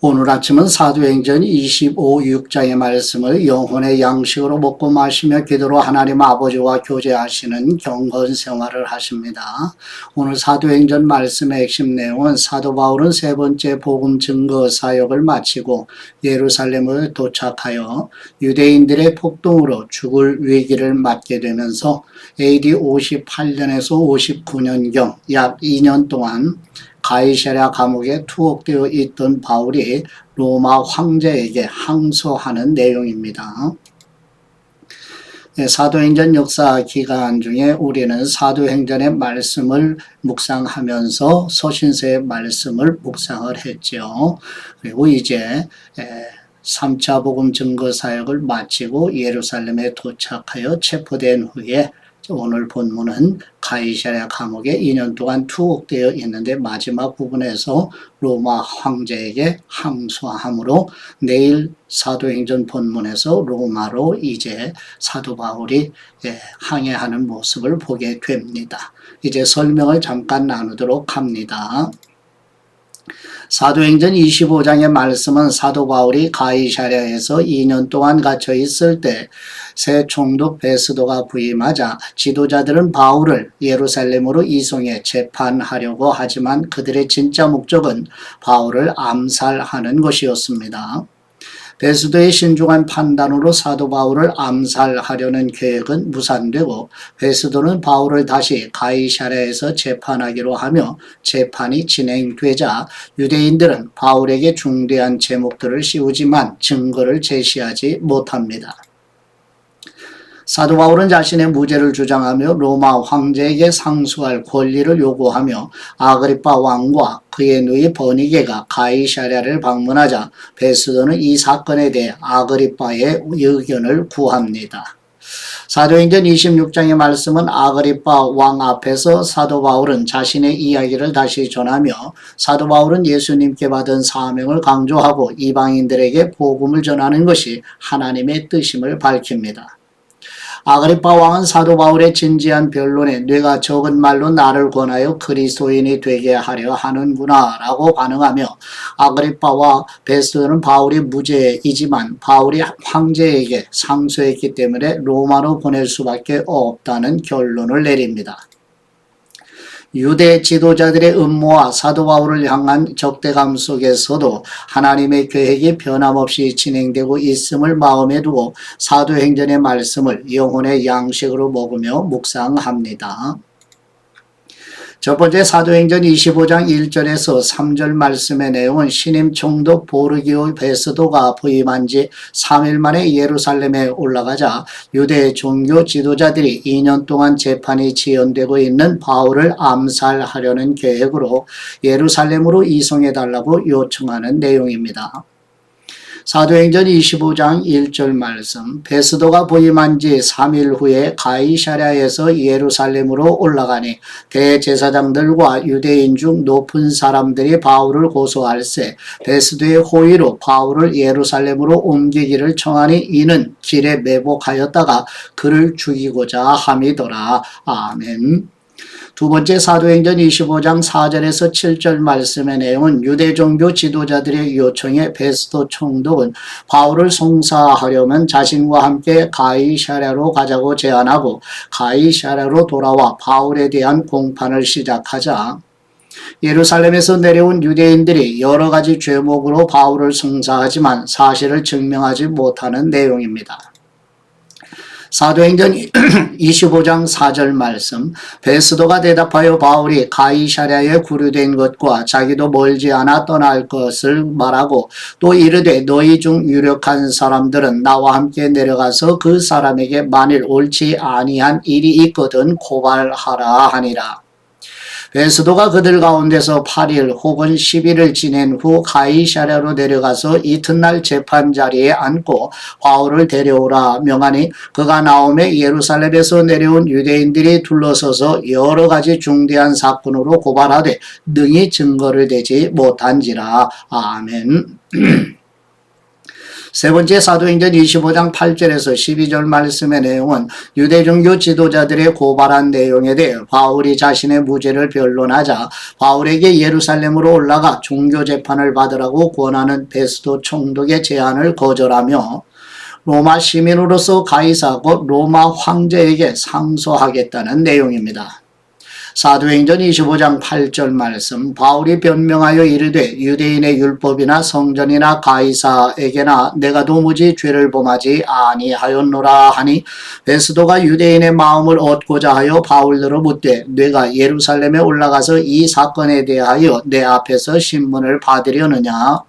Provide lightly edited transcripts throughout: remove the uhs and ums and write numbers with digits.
오늘 아침은 사도행전 25, 6장의 말씀을 영혼의 양식으로 먹고 마시며 기도로 하나님 아버지와 교제하시는 경건 생활을 하십니다. 오늘 사도행전 말씀의 핵심 내용은 사도 바울은 세 번째 복음 증거 사역을 마치고 예루살렘을 도착하여 유대인들의 폭동으로 죽을 위기를 맞게 되면서 AD 58년에서 59년경 약 2년 동안 가이사랴 감옥에 투옥되어 있던 바울이 로마 황제에게 항소하는 내용입니다. 사도행전 역사 기간 중에 우리는 사도행전의 말씀을 묵상하면서 서신서의 말씀을 묵상을 했죠. 그리고 이제 3차 복음 증거 사역을 마치고 예루살렘에 도착하여 체포된 후에 오늘 본문은 가이사랴 감옥에 2년 동안 투옥되어 있는데 마지막 부분에서 로마 황제에게 항소함으로 내일 사도행전 본문에서 로마로 이제 사도 바울이 항해하는 모습을 보게 됩니다. 이제 설명을 잠깐 나누도록 합니다. 사도행전 25장의 말씀은 사도 바울이 가이사랴에서 2년 동안 갇혀 있을 때 새 총독 베스도가 부임하자 지도자들은 바울을 예루살렘으로 이송해 재판하려고 하지만 그들의 진짜 목적은 바울을 암살하는 것이었습니다. 베스도의 신중한 판단으로 사도 바울을 암살하려는 계획은 무산되고 베스도는 바울을 다시 가이사랴에서 재판하기로 하며 재판이 진행되자 유대인들은 바울에게 중대한 제목들을 씌우지만 증거를 제시하지 못합니다. 사도 바울은 자신의 무죄를 주장하며 로마 황제에게 상소할 권리를 요구하며 아그리파 왕과 그의 누이 버니게가 가이사랴를 방문하자 베스도는 이 사건에 대해 아그리파의 의견을 구합니다. 사도행전 26장의 말씀은 아그리파 왕 앞에서 사도 바울은 자신의 이야기를 다시 전하며 사도 바울은 예수님께 받은 사명을 강조하고 이방인들에게 복음을 전하는 것이 하나님의 뜻임을 밝힙니다. 아그리파 왕은 사도 바울의 진지한 변론에 뇌가 적은 말로 나를 권하여 그리스도인이 되게 하려 하는구나 라고 반응하며 아그리파와 베스도는 바울이 무죄이지만 바울이 황제에게 상소했기 때문에 로마로 보낼 수밖에 없다는 결론을 내립니다. 유대 지도자들의 음모와 사도 바울을 향한 적대감 속에서도 하나님의 계획이 변함없이 진행되고 있음을 마음에 두고 사도행전의 말씀을 영혼의 양식으로 먹으며 묵상합니다. 첫 번째 사도행전 25장 1절에서 3절 말씀의 내용은 신임 총독 보르기오 베스도가 부임한 지 3일 만에 예루살렘에 올라가자 유대 종교 지도자들이 2년 동안 재판이 지연되고 있는 바울을 암살하려는 계획으로 예루살렘으로 이송해달라고 요청하는 내용입니다. 사도행전 25장 1절 말씀 베스도가 부임한 지 3일 후에 가이사랴에서 예루살렘으로 올라가니 대제사장들과 유대인 중 높은 사람들이 바울을 고소할세 베스도의 호의로 바울을 예루살렘으로 옮기기를 청하니 이는 길에 매복하였다가 그를 죽이고자 함이더라. 아멘. 두 번째 사도행전 25장 4절에서 7절 말씀의 내용은 유대 종교 지도자들의 요청에 베스도 총독은 바울을 송사하려면 자신과 함께 가이사랴로 가자고 제안하고 가이사랴로 돌아와 바울에 대한 공판을 시작하자 예루살렘에서 내려온 유대인들이 여러 가지 죄목으로 바울을 송사하지만 사실을 증명하지 못하는 내용입니다. 사도행전 25장 4절 말씀 베스도가 대답하여 바울이 가이사랴에 구류된 것과 자기도 멀지 않아 떠날 것을 말하고 또 이르되 너희 중 유력한 사람들은 나와 함께 내려가서 그 사람에게 만일 옳지 아니한 일이 있거든 고발하라 하니라. 베스도가 그들 가운데서 8일 혹은 10일을 지낸 후 가이사랴로 내려가서 이튿날 재판 자리에 앉고 바울을 데려오라 명하니 그가 나오매 예루살렘에서 내려온 유대인들이 둘러서서 여러 가지 중대한 사건으로 고발하되 능히 증거를 대지 못한지라. 아멘. 세 번째 사도행전 25장 8절에서 12절 말씀의 내용은 유대종교 지도자들의 고발한 내용에 대해 바울이 자신의 무죄를 변론하자 바울에게 예루살렘으로 올라가 종교 재판을 받으라고 권하는 베스도 총독의 제안을 거절하며 로마 시민으로서 가이사 곧 로마 황제에게 상소하겠다는 내용입니다. 사도행전 25장 8절 말씀 바울이 변명하여 이르되 유대인의 율법이나 성전이나 가이사에게나 내가 도무지 죄를 범하지 아니하였노라 하니 베스도가 유대인의 마음을 얻고자 하여 바울더러 묻되 내가 예루살렘에 올라가서 이 사건에 대하여 내 앞에서 신문을 받으려느냐.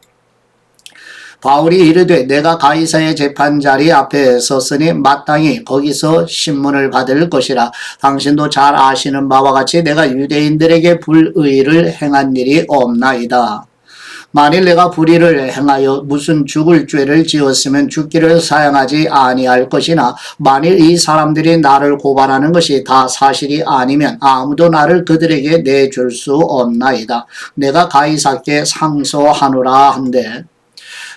바울이 이르되 내가 가이사의 재판자리 앞에 섰으니 마땅히 거기서 신문을 받을 것이라. 당신도 잘 아시는 바와 같이 내가 유대인들에게 불의를 행한 일이 없나이다. 만일 내가 불의를 행하여 무슨 죽을 죄를 지었으면 죽기를 사양하지 아니할 것이나 만일 이 사람들이 나를 고발하는 것이 다 사실이 아니면 아무도 나를 그들에게 내줄 수 없나이다. 내가 가이사께 상소하노라 한데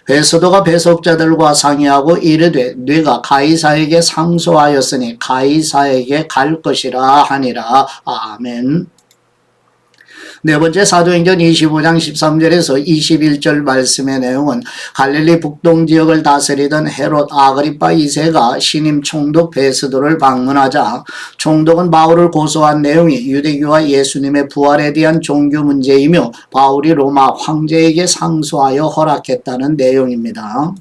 베스도가 배속자들과 상의하고 이르되 네가 가이사에게 상소하였으니 가이사에게 갈 것이라 하니라. 아멘. 네 번째 사도행전 25장 13절에서 21절 말씀의 내용은 갈릴리 북동 지역을 다스리던 헤롯 아그리파 2세가 신임 총독 베스도를 방문하자 총독은 바울을 고소한 내용이 유대교와 예수님의 부활에 대한 종교 문제이며 바울이 로마 황제에게 상소하여 허락했다는 내용입니다.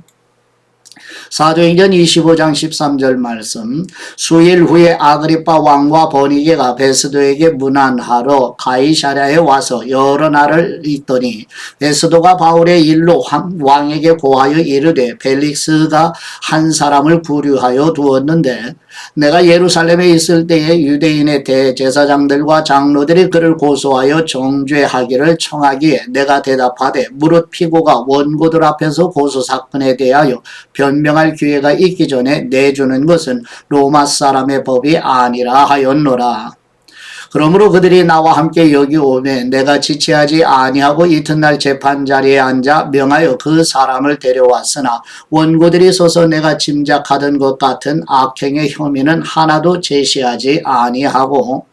사도행전 25장 13절 말씀 수일 후에 아그리파 왕과 버니게가 베스도에게 문안하러 가이사랴에 와서 여러 날을 있더니 베스도가 바울의 일로 왕에게 고하여 이르되 벨릭스가 한 사람을 구류하여 두었는데 내가 예루살렘에 있을 때에 유대인의 대제사장들과 장로들이 그를 고소하여 정죄하기를 청하기에 내가 대답하되 무릇 피고가 원고들 앞에서 고소사건에 대하여 변명할 기회가 있기 전에 내주는 것은 로마 사람의 법이 아니라 하였노라. 그러므로 그들이 나와 함께 여기 오매 내가 지체하지 아니하고 이튿날 재판자리에 앉아 명하여 그 사람을 데려왔으나 원고들이 서서 내가 짐작하던 것 같은 악행의 혐의는 하나도 제시하지 아니하고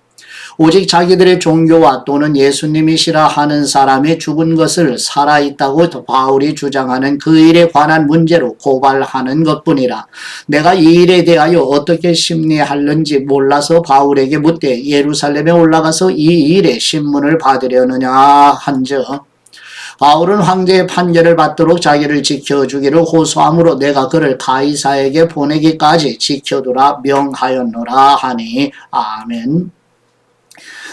오직 자기들의 종교와 또는 예수님이시라 하는 사람이 죽은 것을 살아있다고 바울이 주장하는 그 일에 관한 문제로 고발하는 것뿐이라. 내가 이 일에 대하여 어떻게 심리하는지 몰라서 바울에게 묻되 예루살렘에 올라가서 이 일에 신문을 받으려느냐 한즉 바울은 황제의 판결을 받도록 자기를 지켜주기를 호소하므로 내가 그를 가이사에게 보내기까지 지켜두라 명하였노라 하니. 아멘.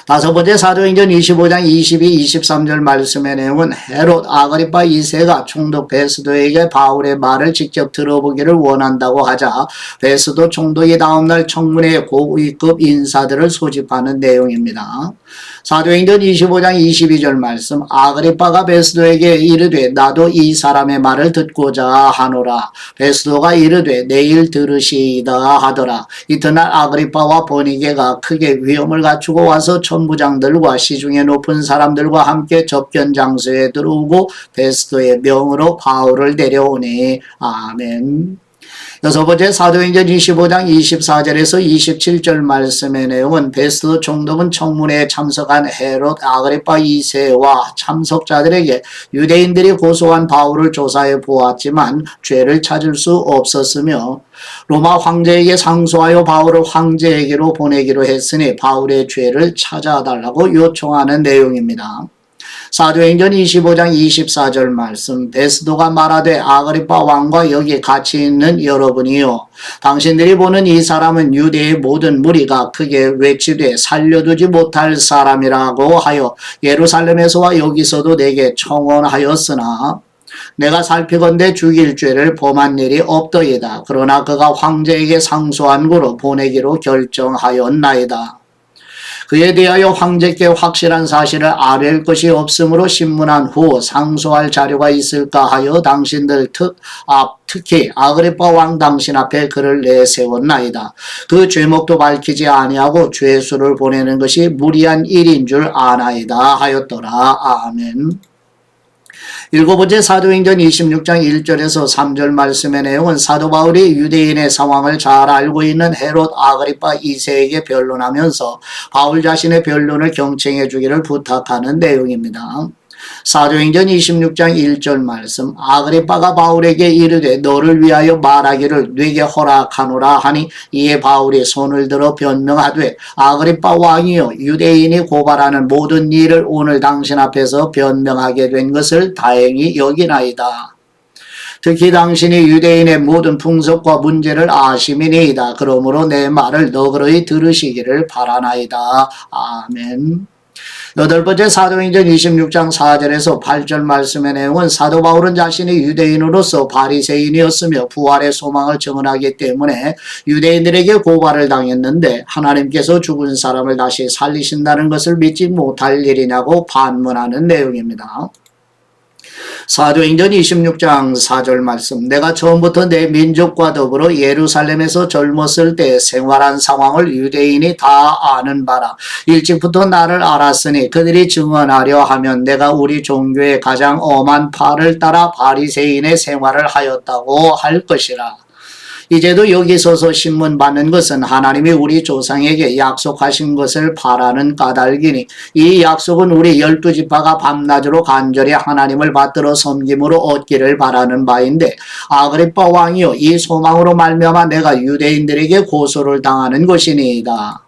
다섯 번째 사도행전 25장 22, 23절 말씀의 내용은 헤롯 아그리파 2세가 총독 베스도에게 바울의 말을 직접 들어보기를 원한다고 하자 베스도 총독이 다음날 청문회에 고위급 인사들을 소집하는 내용입니다. 사도행전 25장 22절 말씀 아그리파가 베스도에게 이르되 나도 이 사람의 말을 듣고자 하노라. 베스도가 이르되 내일 들으시이다 하더라. 이튿날 아그리파와 버니게가 크게 위험을 갖추고 와서 천부장들과 시중에 높은 사람들과 함께 접견 장소에 들어오고 베스도의 명으로 바울을 데려오니. 아멘. 여섯 번째 사도행전 25장 24절에서 27절 말씀의 내용은 베스도 총독은 청문회에 참석한 헤롯 아그리파 2세와 참석자들에게 유대인들이 고소한 바울을 조사해 보았지만 죄를 찾을 수 없었으며 로마 황제에게 상소하여 바울을 황제에게로 보내기로 했으니 바울의 죄를 찾아달라고 요청하는 내용입니다. 사도행전 25장 24절 말씀 베스도가 말하되 아그리파 왕과 여기 같이 있는 여러분이요 당신들이 보는 이 사람은 유대의 모든 무리가 크게 외치되 살려두지 못할 사람이라고 하여 예루살렘에서와 여기서도 내게 청원하였으나 내가 살피건대 죽일 죄를 범한 일이 없더이다. 그러나 그가 황제에게 상소한 고로 보내기로 결정하였나이다. 그에 대하여 황제께 확실한 사실을 아뢰을 것이 없으므로 신문한 후 상소할 자료가 있을까 하여 당신들 특히 아그리파 왕 당신 앞에 그를 내세웠나이다. 그 죄목도 밝히지 아니하고 죄수를 보내는 것이 무리한 일인 줄 아나이다 하였더라. 아멘. 일곱 번째 사도행전 26장 1절에서 3절 말씀의 내용은 사도 바울이 유대인의 상황을 잘 알고 있는 헤롯 아그리파 2세에게 변론하면서 바울 자신의 변론을 경청해 주기를 부탁하는 내용입니다. 사도행전 26장 1절 말씀 아그리빠가 바울에게 이르되 너를 위하여 말하기를 네게 허락하노라 하니 이에 바울이 손을 들어 변명하되 아그리빠 왕이여 유대인이 고발하는 모든 일을 오늘 당신 앞에서 변명하게 된 것을 다행히 여기나이다. 특히 당신이 유대인의 모든 풍속과 문제를 아심이니이다. 그러므로 내 말을 너그러이 들으시기를 바라나이다. 아멘. 여덟 번째 사도행전 26장 4절에서 8절 말씀의 내용은 사도 바울은 자신이 유대인으로서 바리새인이었으며 부활의 소망을 증언하기 때문에 유대인들에게 고발을 당했는데 하나님께서 죽은 사람을 다시 살리신다는 것을 믿지 못할 일이냐고 반문하는 내용입니다. 사도행전 26장 4절 말씀 내가 처음부터 내 민족과 더불어 예루살렘에서 젊었을 때 생활한 상황을 유대인이 다 아는 바라 일찍부터 나를 알았으니 그들이 증언하려 하면 내가 우리 종교의 가장 엄한 파를 따라 바리새인의 생활을 하였다고 할 것이라. 이제도 여기 서서 신문 받는 것은 하나님이 우리 조상에게 약속하신 것을 바라는 까닭이니 이 약속은 우리 12지파가 밤낮으로 간절히 하나님을 받들어 섬김으로 얻기를 바라는 바인데 아그리빠 왕이여 이 소망으로 말미암아 내가 유대인들에게 고소를 당하는 것이니이다.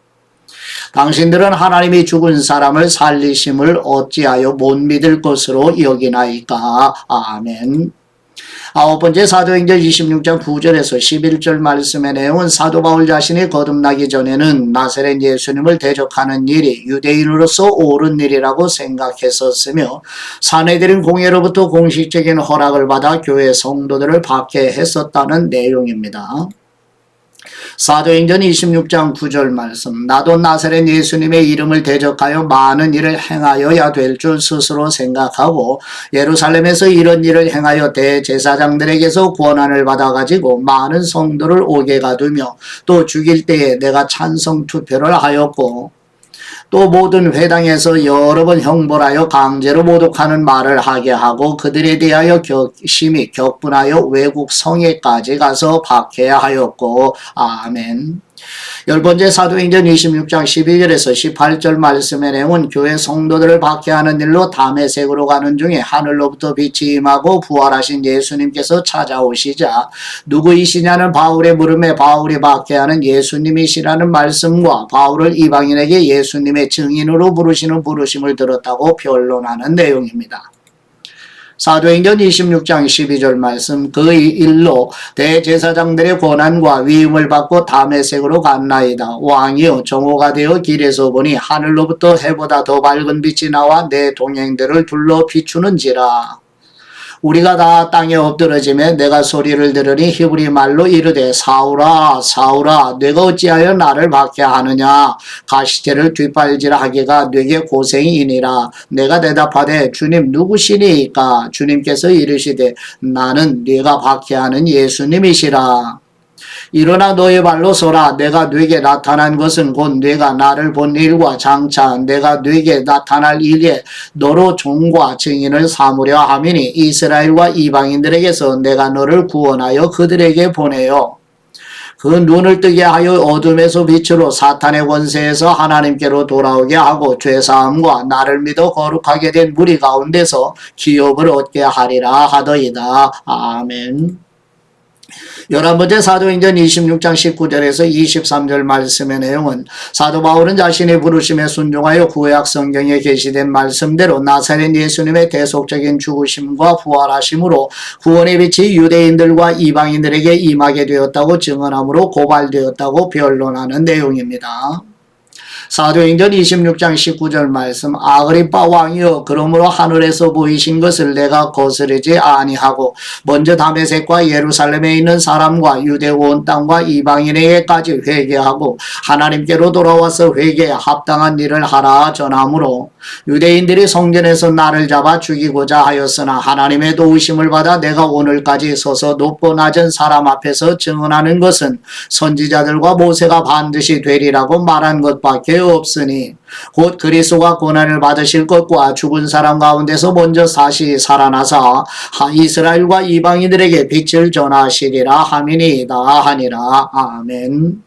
당신들은 하나님이 죽은 사람을 살리심을 어찌하여 못 믿을 것으로 여기나이까. 아멘. 아홉 번째 사도행전 26장 9절에서 11절 말씀의 내용은 사도 바울 자신이 거듭나기 전에는 나사렛 예수님을 대적하는 일이 유대인으로서 옳은 일이라고 생각했었으며 사내들인 공회로부터 공식적인 허락을 받아 교회 성도들을 박해했었다는 내용입니다. 사도행전 26장 9절 말씀 나도 나사렛 예수님의 이름을 대적하여 많은 일을 행하여야 될 줄 스스로 생각하고 예루살렘에서 이런 일을 행하여 대제사장들에게서 권한을 받아가지고 많은 성도를 오게 가두며 또 죽일 때에 내가 찬성 투표를 하였고 또 모든 회당에서 여러 번 형벌하여 강제로 모독하는 말을 하게 하고 그들에 대하여 심히 격분하여 외국 성에까지 가서 박해야 하였고. 아멘. 열 번째 사도행전 26장 12절에서 18절 말씀의 내용은 교회 성도들을 박해하는 일로 다메섹으로 가는 중에 하늘로부터 빛이 임하고 부활하신 예수님께서 찾아오시자 누구이시냐는 바울의 물음에 바울이 박해하는 예수님이시라는 말씀과 바울을 이방인에게 예수님의 증인으로 부르시는 부르심을 들었다고 변론하는 내용입니다. 사도행전 26장 12절 말씀 그 일로 대제사장들의 권한과 위임을 받고 다메섹으로 갔나이다. 왕이여 정오가 되어 길에서 보니 하늘로부터 해보다 더 밝은 빛이 나와 내 동행들을 둘러 비추는지라. 우리가 다 땅에 엎드러지며 내가 소리를 들으니 히브리 말로 이르되 사울아 사울아 네가 어찌하여 나를 박해하느냐 가시제를 뒷발질하기가 네게 고생이니라. 내가 대답하되 주님 누구시니까 주님께서 이르시되 나는 네가 박해하는 예수님이시라. 일어나 너의 발로 서라. 내가 네게 나타난 것은 곧 네가 나를 본 일과 장차 내가 네게 나타날 일에 너로 종과 증인을 삼으려 함이니 이스라엘과 이방인들에게서 내가 너를 구원하여 그들에게 보내요. 그 눈을 뜨게 하여 어둠에서 빛으로 사탄의 권세에서 하나님께로 돌아오게 하고 죄사함과 나를 믿어 거룩하게 된 무리 가운데서 기업을 얻게 하리라 하더이다. 아멘. 11번째 사도행전 26장 19절에서 23절 말씀의 내용은 사도 바울은 자신의 부르심에 순종하여 구약 성경에 게시된 말씀대로 나사렛 예수님의 대속적인 죽으심과 부활하심으로 구원의 빛이 유대인들과 이방인들에게 임하게 되었다고 증언함으로 고발되었다고 변론하는 내용입니다. 사도행전 26장 19절 말씀 아그리빠 왕이여 그러므로 하늘에서 보이신 것을 내가 거스르지 아니하고 먼저 다메섹과 예루살렘에 있는 사람과 유대 온 땅과 이방인에게까지 회개하고 하나님께로 돌아와서 회개에 합당한 일을 하라 전하므로 유대인들이 성전에서 나를 잡아 죽이고자 하였으나 하나님의 도우심을 받아 내가 오늘까지 서서 높고 낮은 사람 앞에서 증언하는 것은 선지자들과 모세가 반드시 되리라고 말한 것밖에 없으니 곧 그리스도가 고난을 받으실 것과 죽은 사람 가운데서 먼저 다시 살아나사 이스라엘과 이방인들에게 빛을 전하시리라 함이니이다 하니라. 아멘.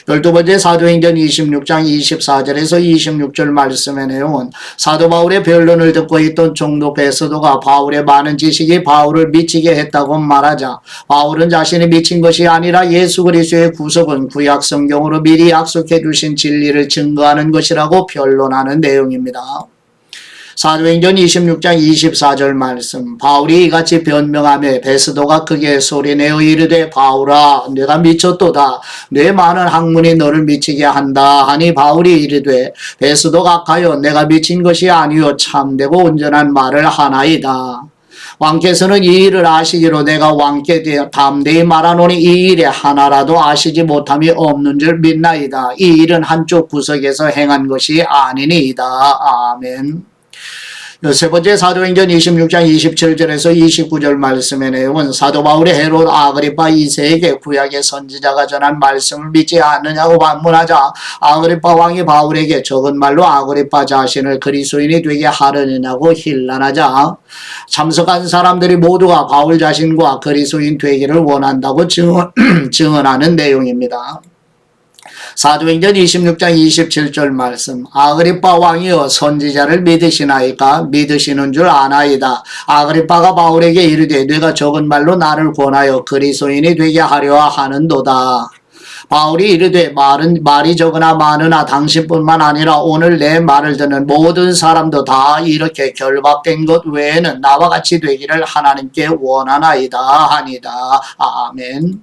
12번째 사도행전 26장 24절에서 26절 말씀의 내용은 사도 바울의 변론을 듣고 있던 총독 베스도가 바울의 많은 지식이 바울을 미치게 했다고 말하자 바울은 자신이 미친 것이 아니라 예수 그리스도의 구속은 구약 성경으로 미리 약속해 주신 진리를 증거하는 것이라고 변론하는 내용입니다. 사도행전 26장 24절 말씀 바울이 이같이 변명하며 베스도가 크게 소리내어 이르되 바울아 내가 미쳤도다 내 많은 학문이 너를 미치게 한다 하니 바울이 이르되 베스도가 가여 내가 미친 것이 아니요 참되고 온전한 말을 하나이다. 왕께서는 이 일을 아시기로 내가 왕께 담대히 말하노니 이 일에 하나라도 아시지 못함이 없는 줄 믿나이다. 이 일은 한쪽 구석에서 행한 것이 아니니이다. 아멘. 세 번째 사도행전 26장 27절에서 29절 말씀의 내용은 사도 바울이 헤롯 아그리파 2세에게 구약의 선지자가 전한 말씀을 믿지 않느냐고 반문하자 아그리파 왕이 바울에게 적은 말로 아그리파 자신을 그리스도인이 되게 하려느냐고 힐난하자 참석한 사람들이 모두가 바울 자신과 그리스도인 되기를 원한다고 증언하는 내용입니다. 사도행전 26장 27절 말씀 아그리파 왕이여 선지자를 믿으시나이까 믿으시는 줄 아나이다. 아그리파가 바울에게 이르되 네가 적은 말로 나를 권하여 그리스도인이 되게 하려 하는도다. 바울이 이르되 말이 적으나 많으나 당신뿐만 아니라 오늘 내 말을 듣는 모든 사람도 다 이렇게 결박된 것 외에는 나와 같이 되기를 하나님께 원하나이다 하니다. 아멘.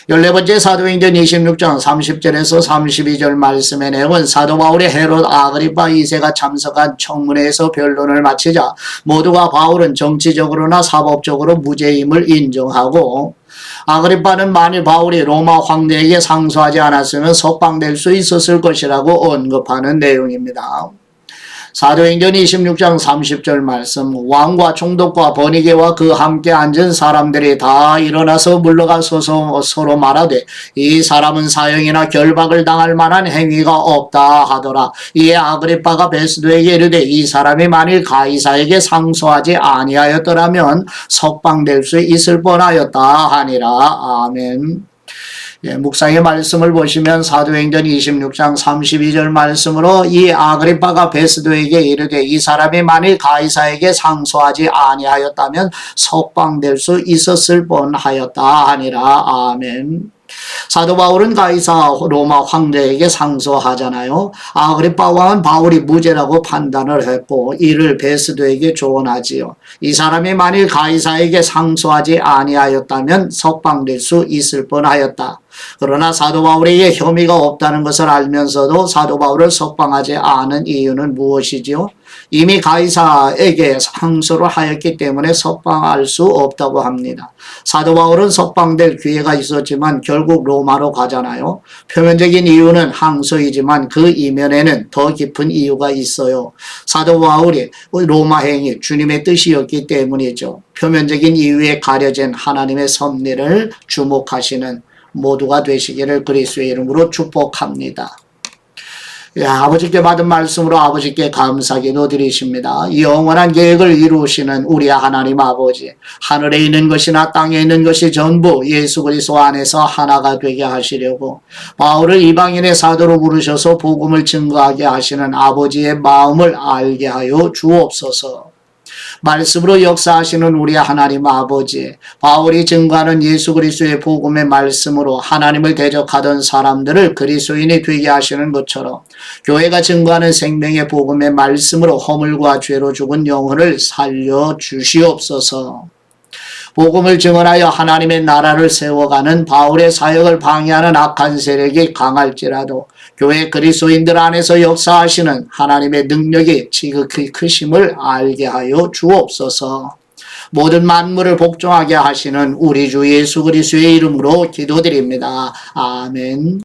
14번째 사도행전 26장 30절에서 32절 말씀의 내용은 사도 바울의 헤롯 아그리파 2세가 참석한 청문회에서 변론을 마치자 모두가 바울은 정치적으로나 사법적으로 무죄임을 인정하고 아그리파는 만일 바울이 로마 황제에게 상소하지 않았으면 석방될 수 있었을 것이라고 언급하는 내용입니다. 사도행전 26장 30절 말씀 왕과 총독과 번이게와 그 함께 앉은 사람들이 다 일어나서 물러가서 서로 말하되 이 사람은 사형이나 결박을 당할 만한 행위가 없다 하더라. 이에 아그리파가 베스도에게 이르되 이 사람이 만일 가이사에게 상소하지 아니하였더라면 석방될 수 있을 뻔하였다 하니라. 아멘. 묵상의 말씀을 보시면 사도행전 26장 32절 말씀으로 이 아그리파가 베스도에게 이르되 이 사람이 만일 가이사에게 상소하지 아니하였다면 석방될 수 있었을 뻔하였다 하니라. 아멘. 사도 바울은 가이사 로마 황제에게 상소하잖아요. 아그리파 왕은 바울이 무죄라고 판단을 했고 이를 베스도에게 조언하지요. 이 사람이 만일 가이사에게 상소하지 아니하였다면 석방될 수 있을 뻔하였다. 그러나 사도 바울에게 혐의가 없다는 것을 알면서도 사도 바울을 석방하지 않은 이유는 무엇이지요? 이미 가이사에게 상소를 하였기 때문에 석방할 수 없다고 합니다. 사도 바울은 석방될 기회가 있었지만 결국 로마로 가잖아요. 표면적인 이유는 항소이지만 그 이면에는 더 깊은 이유가 있어요. 사도 바울이 로마 행이 주님의 뜻이었기 때문이죠. 표면적인 이유에 가려진 하나님의 섭리를 주목하시는 모두가 되시기를 그리스도의 이름으로 축복합니다. 아버지께 받은 말씀으로 아버지께 감사기도 드리십니다. 영원한 계획을 이루시는 우리 하나님 아버지, 하늘에 있는 것이나 땅에 있는 것이 전부 예수 그리스도 안에서 하나가 되게 하시려고 바울을 이방인의 사도로 부르셔서 복음을 증거하게 하시는 아버지의 마음을 알게 하여 주옵소서. 말씀으로 역사하시는 우리 하나님 아버지, 바울이 증거하는 예수 그리스도의 복음의 말씀으로 하나님을 대적하던 사람들을 그리스도인이 되게 하시는 것처럼 교회가 증거하는 생명의 복음의 말씀으로 허물과 죄로 죽은 영혼을 살려 주시옵소서. 복음을 증언하여 하나님의 나라를 세워가는 바울의 사역을 방해하는 악한 세력이 강할지라도 교회 그리스도인들 안에서 역사하시는 하나님의 능력이 지극히 크심을 알게 하여 주옵소서. 모든 만물을 복종하게 하시는 우리 주 예수 그리스도의 이름으로 기도드립니다. 아멘.